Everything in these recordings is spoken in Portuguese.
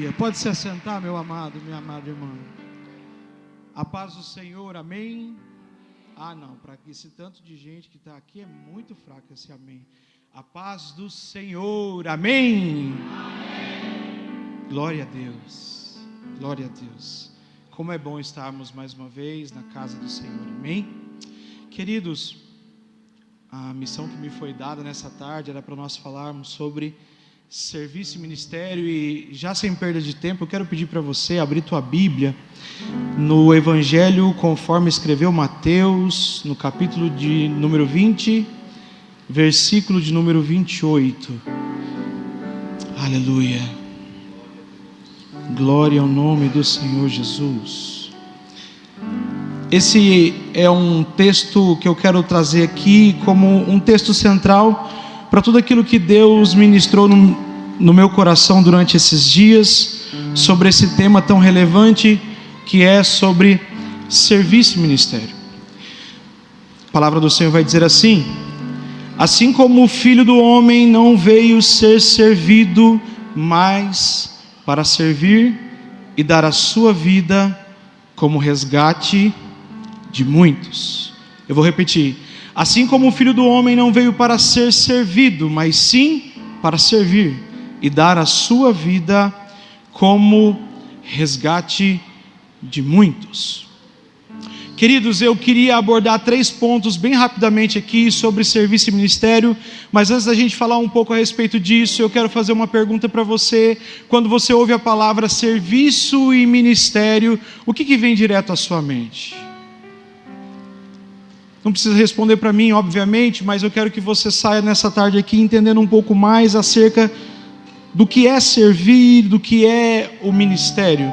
Aleluia. Pode se assentar, meu amado, minha amada irmã. A paz do Senhor, amém. Não, para esse tanto de gente que está aqui é muito fraco esse amém. A paz do Senhor, amém. Amém. Glória a Deus, glória a Deus. Como é bom estarmos mais uma vez na casa do Senhor, amém. Queridos, a missão que me foi dada nessa tarde era para nós falarmos sobre serviço e ministério, e já sem perda de tempo, eu quero pedir para você abrir tua Bíblia no Evangelho conforme escreveu Mateus, no capítulo de número 20, versículo de número 28. Aleluia. Glória ao nome do Senhor Jesus. Esse é um texto que eu quero trazer aqui como um texto central para tudo aquilo que Deus ministrou no meu coração durante esses dias, sobre esse tema tão relevante que é sobre serviço e ministério. A palavra do Senhor vai dizer assim: assim como o Filho do Homem não veio ser servido, mas para servir e dar a sua vida como resgate de muitos. Eu vou repetir: assim como o Filho do Homem não veio para ser servido, mas sim para servir e dar a sua vida como resgate de muitos. Queridos, eu queria abordar 3 pontos bem rapidamente aqui sobre serviço e ministério, mas antes da gente falar um pouco a respeito disso, eu quero fazer uma pergunta para você. Quando você ouve a palavra serviço e ministério, o que vem direto à sua mente? Não precisa responder para mim, obviamente, mas eu quero que você saia nessa tarde aqui entendendo um pouco mais acerca do que é servir, do que é o ministério.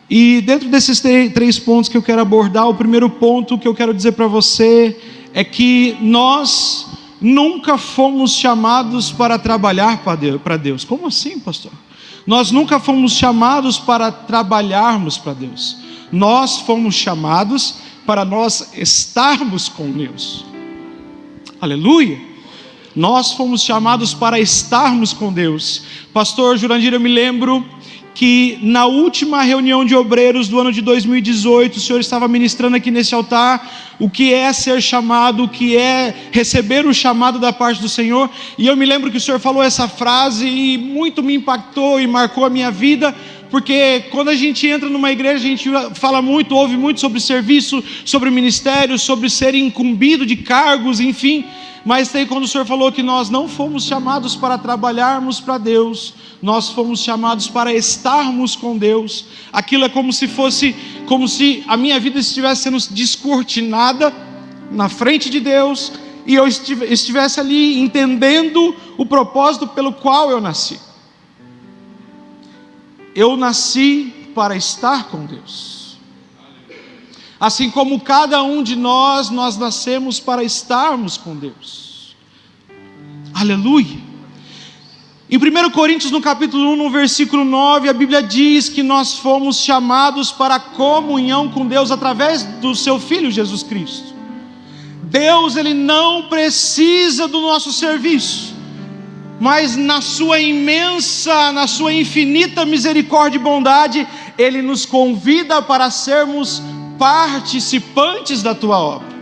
E dentro desses 3 pontos que eu quero abordar, o primeiro ponto que eu quero dizer para você é que nós nunca fomos chamados para trabalhar para Deus. Como assim, pastor? Nós nunca fomos chamados para trabalharmos para Deus. Nós fomos chamados para nós estarmos com Deus. Aleluia! Nós fomos chamados para estarmos com Deus. Pastor Jurandir, eu me lembro que na última reunião de obreiros do ano de 2018, o senhor estava ministrando aqui nesse altar o que é ser chamado, o que é receber o chamado da parte do Senhor, e eu me lembro que o senhor falou essa frase e muito me impactou e marcou a minha vida, porque quando a gente entra numa igreja, a gente fala muito, ouve muito sobre serviço, sobre ministério, sobre ser incumbido de cargos, enfim. Mas aí quando o Senhor falou que nós não fomos chamados para trabalharmos para Deus, nós fomos chamados para estarmos com Deus, aquilo é como se a minha vida estivesse sendo descortinada na frente de Deus, e eu estivesse ali entendendo o propósito pelo qual eu nasci. Eu nasci para estar com Deus. Assim como cada um de nós nascemos para estarmos com Deus. Aleluia. Em 1 Coríntios, no capítulo 1, no versículo 9, a Bíblia diz que nós fomos chamados para a comunhão com Deus através do seu Filho Jesus Cristo. Deus, Ele não precisa do nosso serviço, mas na sua imensa, na sua infinita misericórdia e bondade, Ele nos convida para sermos participantes da tua obra.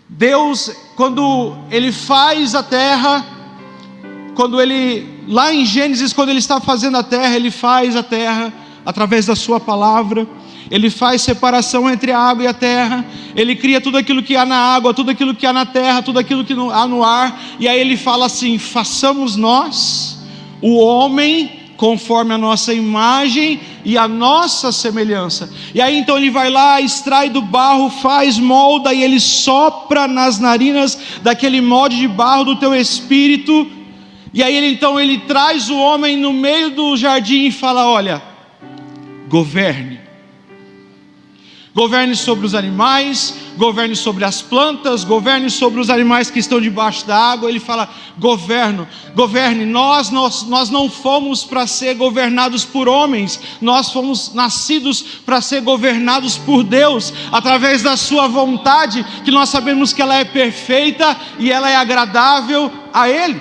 Deus, quando Ele faz a terra, lá em Gênesis, quando Ele está fazendo a terra, Ele faz a terra através da sua palavra. Ele faz separação entre a água e a terra. Ele cria tudo aquilo que há na água, tudo aquilo que há na terra, tudo aquilo que há no ar. E aí Ele fala assim: façamos nós, o homem, conforme a nossa imagem e a nossa semelhança. E aí então Ele vai lá, extrai do barro, faz, molda, e Ele sopra nas narinas daquele molde de barro do teu espírito. E aí então Ele traz o homem no meio do jardim e fala: olha, governe sobre os animais, governe sobre as plantas, governe sobre os animais que estão debaixo da água. Ele fala: governe. Nós não fomos para ser governados por homens, nós fomos nascidos para ser governados por Deus, através da sua vontade, que nós sabemos que ela é perfeita e ela é agradável a Ele.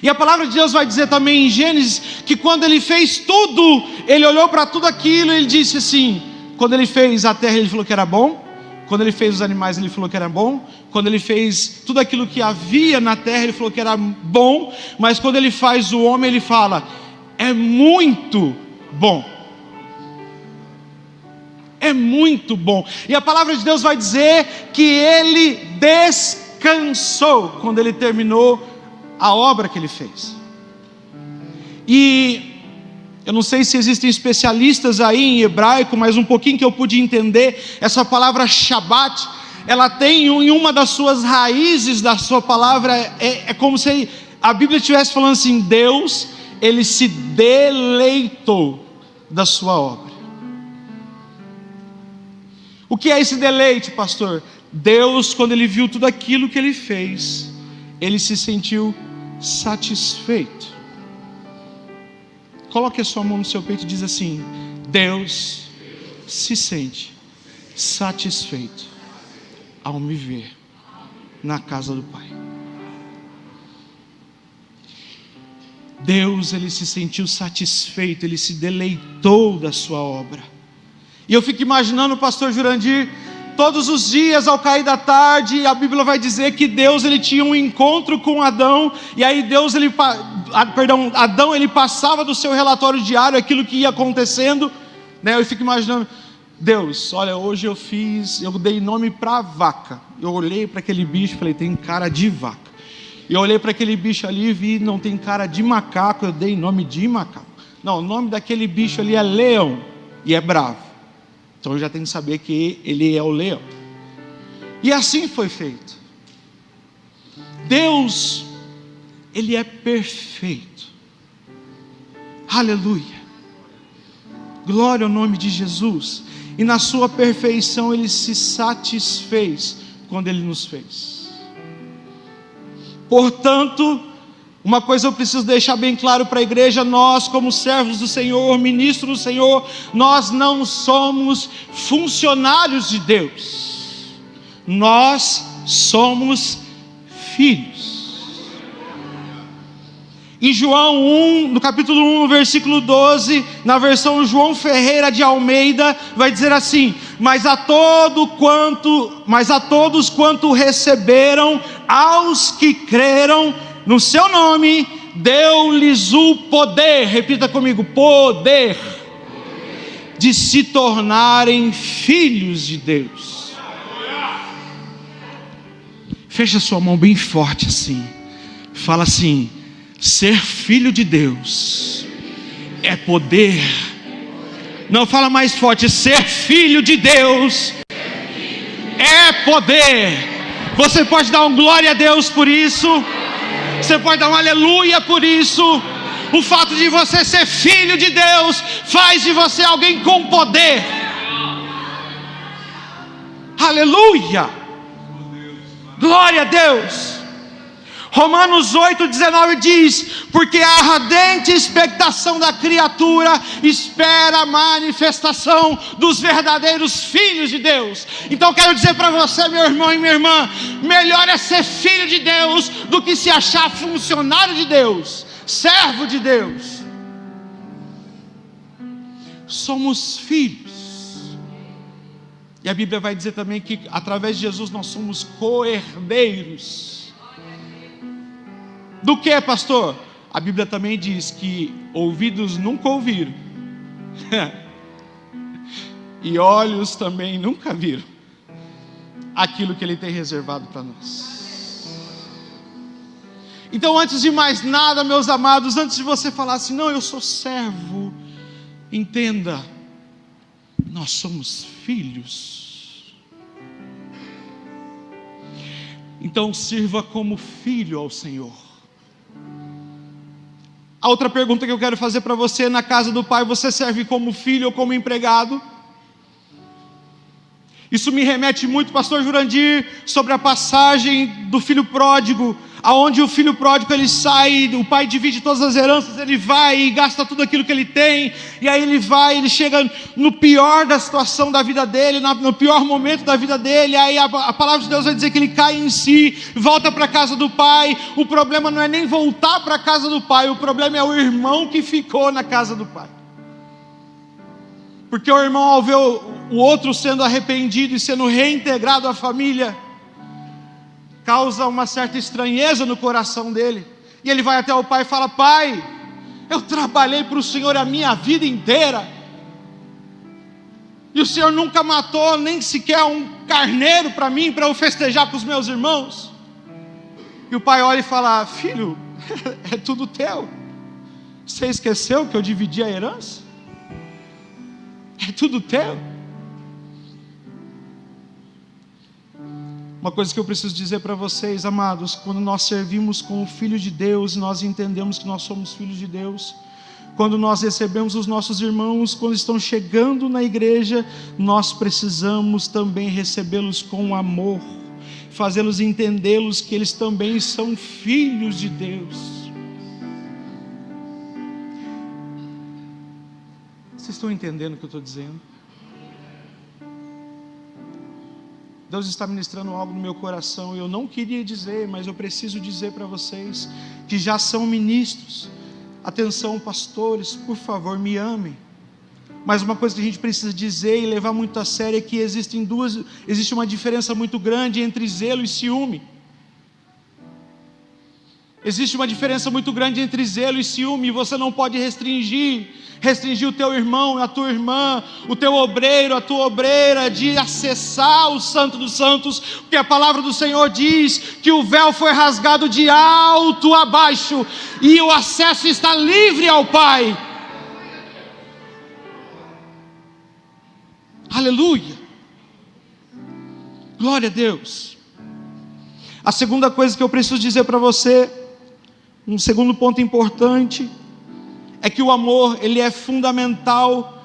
E a palavra de Deus vai dizer também em Gênesis que quando ele fez tudo, ele olhou para tudo aquilo e ele disse assim: quando ele fez a terra, ele falou que era bom. Quando ele fez os animais, ele falou que era bom. Quando ele fez tudo aquilo que havia na terra, ele falou que era bom. Mas quando ele faz o homem, ele fala: é muito bom. É muito bom. E a palavra de Deus vai dizer que ele descansou quando ele terminou a obra que ele fez. E eu não sei se existem especialistas aí em hebraico, mas um pouquinho que eu pude entender, essa palavra Shabat, ela tem em uma das suas raízes da sua palavra, é como se a Bíblia estivesse falando assim: Deus, ele se deleitou da sua obra. O que é esse deleite, pastor? Deus, quando ele viu tudo aquilo que ele fez, ele se sentiu satisfeito. Coloque a sua mão no seu peito e diz assim: Deus se sente satisfeito ao me ver na casa do Pai. Deus, ele se sentiu satisfeito, ele se deleitou da sua obra. E eu fico imaginando o pastor Jurandir, todos os dias ao cair da tarde, a Bíblia vai dizer que Deus, ele tinha um encontro com Adão, e aí Adão ele passava do seu relatório diário aquilo que ia acontecendo, né? Eu fico imaginando: Deus, olha, hoje eu dei nome para vaca. Eu olhei para aquele bicho e falei: tem cara de vaca. E eu olhei para aquele bicho ali e vi: não tem cara de macaco, eu dei nome de macaco. Não, o nome daquele bicho ali é leão, e é bravo. Então eu já tenho que saber que ele é o leão. E assim foi feito. Deus, ele é perfeito. Aleluia. Glória ao nome de Jesus. E na sua perfeição ele se satisfez quando ele nos fez. Portanto, uma coisa eu preciso deixar bem claro para a igreja: nós, como servos do Senhor, ministros do Senhor, nós não somos funcionários de Deus, nós somos filhos. Em João 1, no capítulo 1, no versículo 12, na versão João Ferreira de Almeida, vai dizer assim: mas a todos quanto receberam, aos que creram no seu nome, deu-lhes o poder, repita comigo: poder, de se tornarem filhos de Deus. Fecha sua mão bem forte assim, fala assim: ser filho de Deus é poder. Não, fala mais forte: ser filho de Deus é poder. Você pode dar um glória a Deus por isso. Você pode dar um aleluia por isso. O fato de você ser filho de Deus faz de você alguém com poder. Aleluia. Glória a Deus. Romanos 8,19 diz: porque a ardente expectação da criatura espera a manifestação dos verdadeiros filhos de Deus. Então quero dizer para você, meu irmão e minha irmã, melhor é ser filho de Deus do que se achar funcionário de Deus, servo de Deus. Somos filhos. E a Bíblia vai dizer também que através de Jesus nós somos co-herdeiros. Do que, pastor? A Bíblia também diz que ouvidos nunca ouviram e olhos também nunca viram aquilo que Ele tem reservado para nós. Então, antes de mais nada, meus amados, antes de você falar assim: não, eu sou servo, entenda, nós somos filhos. Então sirva como filho ao Senhor. A outra pergunta que eu quero fazer para você: na casa do Pai você serve como filho ou como empregado? Isso me remete muito, pastor Jurandir, sobre a passagem do filho pródigo, aonde o filho pródigo ele sai, o pai divide todas as heranças, ele vai e gasta tudo aquilo que ele tem, e aí ele chega no pior da situação da vida dele, no pior momento da vida dele, aí a palavra de Deus vai dizer que ele cai em si, volta para a casa do pai. O problema não é nem voltar para a casa do pai, o problema é o irmão que ficou na casa do pai. Porque o irmão, ao ver o outro sendo arrependido e sendo reintegrado à família, causa uma certa estranheza no coração dele. E ele vai até o pai e fala: pai, eu trabalhei para o Senhor a minha vida inteira, e o Senhor nunca matou nem sequer um carneiro para mim, para eu festejar com os meus irmãos. E o pai olha e fala: filho, é tudo teu. Você esqueceu que eu dividi a herança? É tudo teu. Uma coisa que eu preciso dizer para vocês, amados: quando nós servimos com o Filho de Deus, nós entendemos que nós somos filhos de Deus. Quando nós recebemos os nossos irmãos, quando estão chegando na igreja, nós precisamos também recebê-los com amor, fazê-los entendê-los que eles também são filhos de Deus. Vocês estão entendendo o que eu estou dizendo? Deus está ministrando algo no meu coração, e eu não queria dizer, mas eu preciso dizer para vocês que já são ministros. Atenção, pastores, por favor, me amem. Mas uma coisa que a gente precisa dizer e levar muito a sério é que existe uma diferença muito grande entre zelo e ciúme. Existe uma diferença muito grande entre zelo e ciúme. Você não pode restringir o teu irmão, a tua irmã, o teu obreiro, a tua obreira, de acessar o Santo dos Santos, porque a palavra do Senhor diz que o véu foi rasgado de alto a baixo, e o acesso está livre ao Pai. Aleluia, glória a Deus. A segunda coisa que eu preciso dizer para você, um segundo ponto importante, é que o amor, ele é fundamental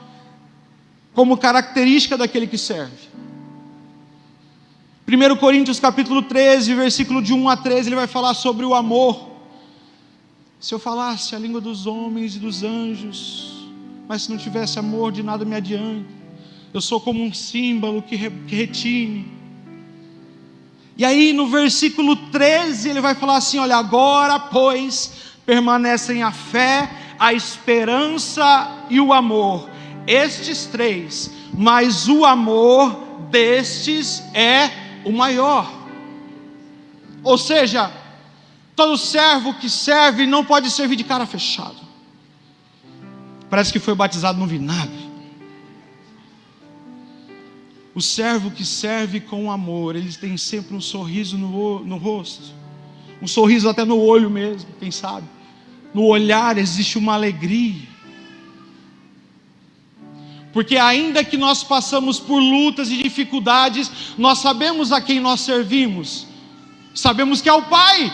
como característica daquele que serve. 1 Coríntios capítulo 13, versículo de 1 a 13, ele vai falar sobre o amor. Se eu falasse a língua dos homens e dos anjos, mas se não tivesse amor, de nada me adianta. Eu sou como um símbolo que retine. E aí no versículo 13 ele vai falar assim: olha, agora pois permanecem a fé, a esperança e o amor, estes três, mas o amor destes é o maior. Ou seja, todo servo que serve não pode servir de cara fechada. Parece que foi batizado no vinagre. O servo que serve com amor, ele tem sempre um sorriso no rosto, um sorriso até no olho mesmo, quem sabe. No olhar existe uma alegria, porque ainda que nós passamos por lutas e dificuldades, nós sabemos a quem nós servimos, sabemos que é o Pai,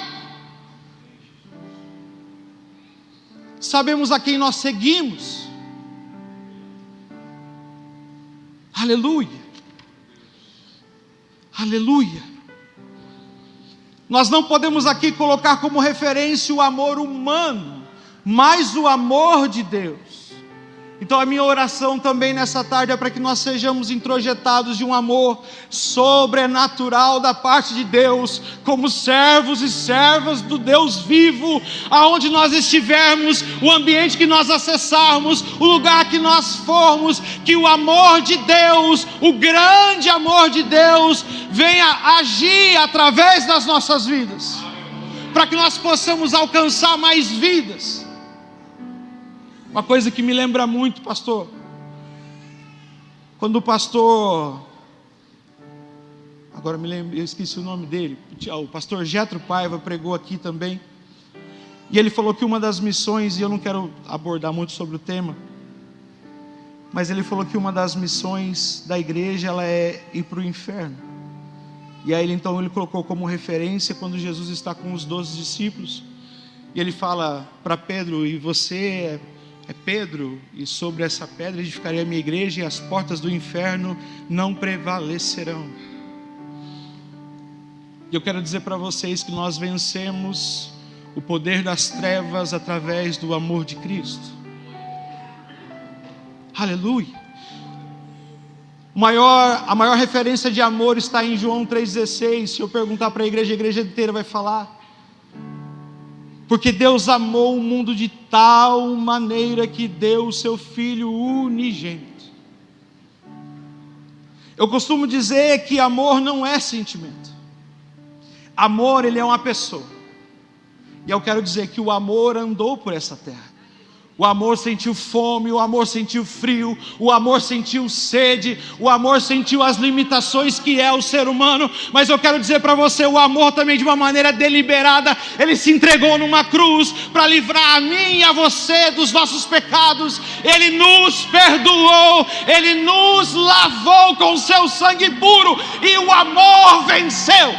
sabemos a quem nós seguimos. Aleluia, aleluia. Nós não podemos aqui colocar como referência o amor humano, mas o amor de Deus. Então a minha oração também nessa tarde é para que nós sejamos introjetados de um amor sobrenatural da parte de Deus, como servos e servas do Deus vivo, aonde nós estivermos, o ambiente que nós acessarmos, o lugar que nós formos, que o amor de Deus, o grande amor de Deus, venha agir através das nossas vidas, para que nós possamos alcançar mais vidas. Uma coisa que me lembra muito, pastor, quando o pastor, agora me lembro, eu esqueci o nome dele, o pastor Getro Paiva pregou aqui também, e ele falou que uma das missões, e eu não quero abordar muito sobre o tema, mas ele falou que uma das missões da igreja, ela é ir para o inferno. E aí então ele colocou como referência quando Jesus está com os 12 discípulos, e ele fala para Pedro: e você é Pedro, e sobre essa pedra edificarei a minha igreja, e as portas do inferno não prevalecerão. E eu quero dizer para vocês que nós vencemos o poder das trevas através do amor de Cristo. Aleluia. A maior referência de amor está em João 3,16. Se eu perguntar para a igreja inteira vai falar. Porque Deus amou o mundo de tal maneira que deu o seu Filho unigênito. Eu costumo dizer que amor não é sentimento. Amor, ele é uma pessoa. E eu quero dizer que o amor andou por essa terra. O amor sentiu fome, o amor sentiu frio, o amor sentiu sede, o amor sentiu as limitações que é o ser humano. Mas eu quero dizer para você, o amor também de uma maneira deliberada, ele se entregou numa cruz para livrar a mim e a você dos nossos pecados. Ele nos perdoou, ele nos lavou com seu sangue puro e o amor venceu.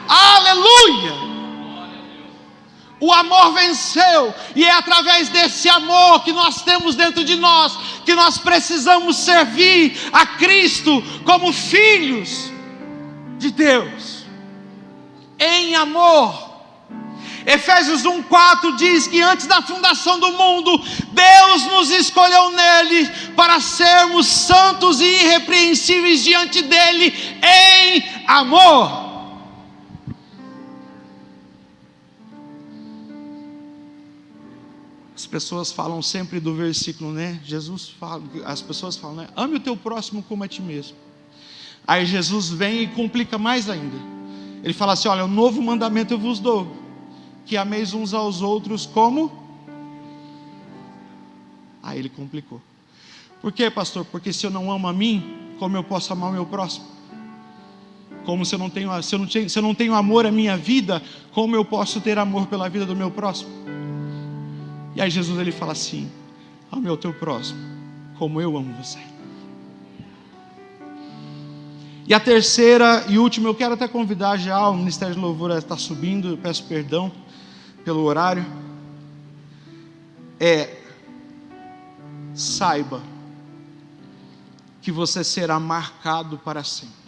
Aleluia! O amor venceu, e é através desse amor que nós temos dentro de nós, que nós precisamos servir a Cristo como filhos de Deus, em amor. Efésios 1,4 diz que antes da fundação do mundo, Deus nos escolheu nele para sermos santos e irrepreensíveis diante dele em amor. As pessoas falam sempre do versículo, né? Jesus fala, as pessoas falam, né? Ame o teu próximo como a ti mesmo. Aí Jesus vem e complica mais ainda. Ele fala assim, olha, um novo mandamento eu vos dou, que ameis uns aos outros como... Aí ele complicou. Por quê, pastor? Porque se eu não amo a mim, como eu posso amar o meu próximo? Como se eu não tenho amor à minha vida, como eu posso ter amor pela vida do meu próximo? E aí Jesus ele fala assim, ame o teu próximo como eu amo você. E a terceira e última, eu quero até convidar já o Ministério de Louvor a estar subindo, eu peço perdão pelo horário. Saiba que você será marcado para sempre.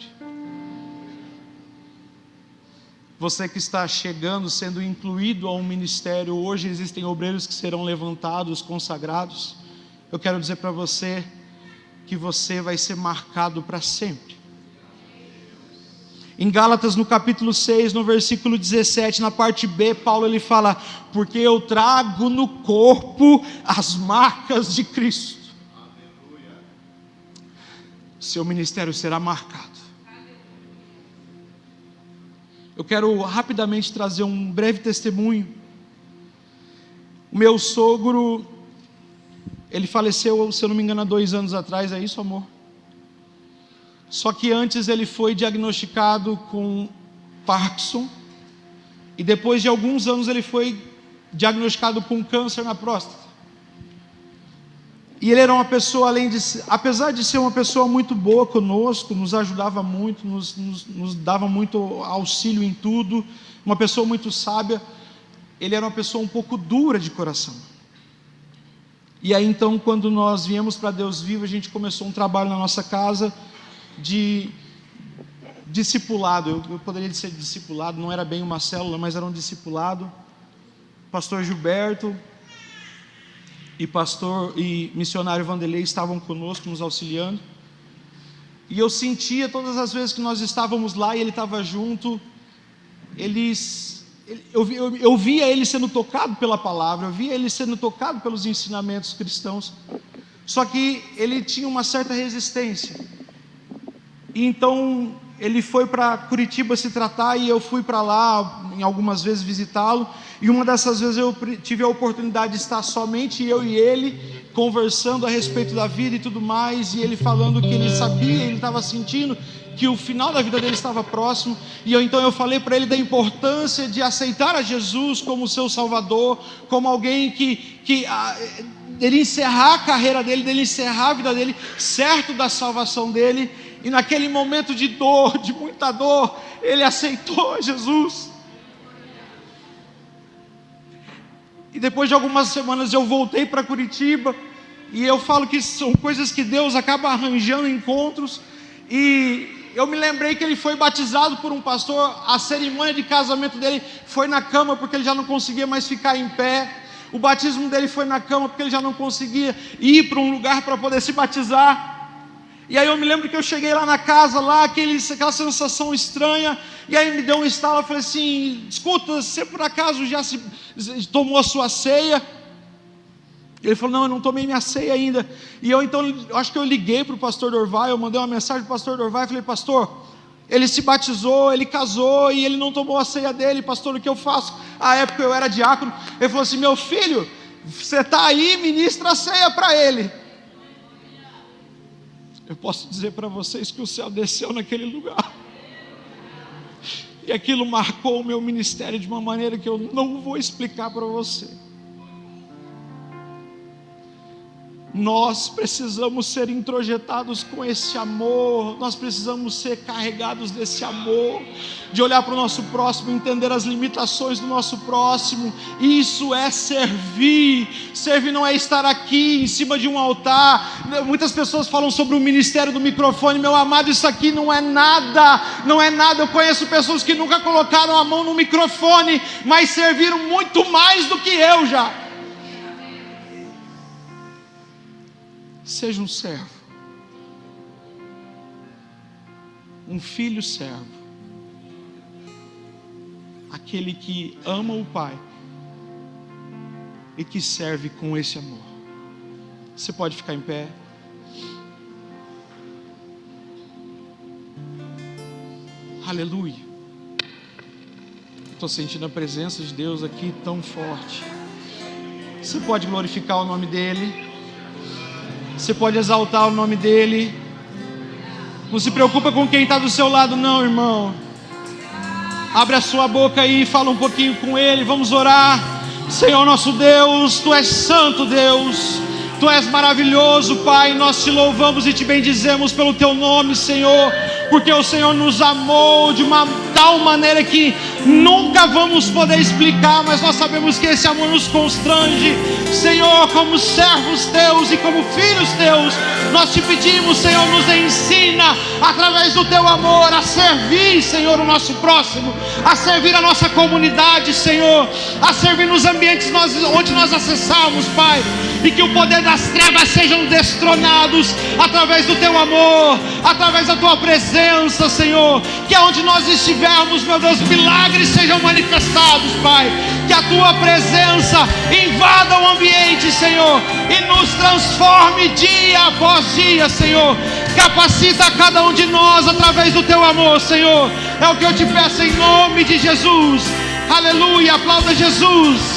Você que está chegando, sendo incluído a um ministério, hoje existem obreiros que serão levantados, consagrados. Eu quero dizer para você que você vai ser marcado para sempre. Em Gálatas, no capítulo 6, no versículo 17, na parte B, Paulo ele fala, porque eu trago no corpo as marcas de Cristo. Seu ministério será marcado. Eu quero rapidamente trazer um breve testemunho. O meu sogro, ele faleceu, se eu não me engano, há 2 anos atrás, é isso, amor? Só que antes ele foi diagnosticado com Parkinson, e depois de alguns anos ele foi diagnosticado com câncer na próstata. E ele era uma pessoa, apesar de ser uma pessoa muito boa conosco, nos ajudava muito, nos dava muito auxílio em tudo, uma pessoa muito sábia, ele era uma pessoa um pouco dura de coração. E aí então, quando nós viemos para Deus Vivo, a gente começou um trabalho na nossa casa de discipulado. Eu poderia dizer discipulado, não era bem uma célula, mas era um discipulado. Pastor Gilberto e pastor e missionário Vanderlei estavam conosco, nos auxiliando, e eu sentia todas as vezes que nós estávamos lá e ele estava junto, eu via ele sendo tocado pela palavra, eu via ele sendo tocado pelos ensinamentos cristãos, só que ele tinha uma certa resistência, e então ele foi para Curitiba se tratar, e eu fui para lá em algumas vezes visitá-lo, e uma dessas vezes eu tive a oportunidade de estar somente eu e ele, conversando a respeito da vida e tudo mais, e ele falando que ele sabia, ele estava sentindo que o final da vida dele estava próximo, e então eu falei para ele da importância de aceitar a Jesus como seu Salvador, como alguém que ele encerrar a carreira dele, encerrar a vida dele, certo da salvação dele, e naquele momento de dor, de muita dor, ele aceitou Jesus. E depois de algumas semanas eu voltei para Curitiba, e eu falo que são coisas que Deus acaba arranjando encontros, e eu me lembrei que ele foi batizado por um pastor. A cerimônia de casamento dele foi na cama, porque ele já não conseguia mais ficar em pé. O batismo dele foi na cama, porque ele já não conseguia ir para um lugar para poder se batizar. E aí eu me lembro que eu cheguei lá na casa, aquela sensação estranha, e aí me deu um estalo. Eu falei assim: escuta, você por acaso já tomou a sua ceia? Ele falou: não, eu não tomei minha ceia ainda. E eu acho que eu liguei para o pastor Dorval, eu mandei uma mensagem para o pastor Dorval e falei: pastor, ele se batizou, ele casou e ele não tomou a ceia dele, pastor, o que eu faço? À época eu era diácono. Ele falou assim: meu filho, você está aí, ministra a ceia para ele. Eu posso dizer para vocês que o céu desceu naquele lugar, e aquilo marcou o meu ministério de uma maneira que eu não vou explicar para você. Nós precisamos ser introjetados com esse amor, nós precisamos ser carregados desse amor, de olhar para o nosso próximo, entender as limitações do nosso próximo. Isso é servir. Servir não é estar aqui em cima de um altar. Muitas pessoas falam sobre o ministério do microfone. Meu amado, isso aqui não é nada, não é nada. Eu conheço pessoas que nunca colocaram a mão no microfone, mas serviram muito mais do que eu já. Seja um servo, um filho servo, aquele que ama o Pai e que serve com esse amor. Você pode ficar em pé. Aleluia. Estou sentindo a presença de Deus aqui tão forte. Você pode glorificar o nome dEle. Você pode exaltar o nome dEle. Não se preocupa com quem está do seu lado não, irmão. Abre a sua boca aí e fala um pouquinho com Ele. Vamos orar. Senhor nosso Deus, Tu és santo, Deus. Tu és maravilhoso, Pai. Nós Te louvamos e Te bendizemos pelo Teu nome, Senhor, porque o Senhor nos amou de uma tal maneira que nunca vamos poder explicar, mas nós sabemos que esse amor nos constrange. Senhor, como servos Teus e como filhos Teus, nós Te pedimos, Senhor, nos ensina através do Teu amor a servir, Senhor, o nosso próximo, a servir a nossa comunidade, Senhor, a servir nos ambientes onde nós acessamos, Pai, e que o poder das trevas sejam destronados através do Teu amor, através da Tua presença, Senhor. Que aonde nós estivermos, meu Deus, milagres sejam manifestados, Pai. Que a Tua presença invada o ambiente, Senhor, e nos transforme dia após dia, Senhor. Capacita cada um de nós através do Teu amor, Senhor. É o que eu Te peço em nome de Jesus. Aleluia, aplauda Jesus.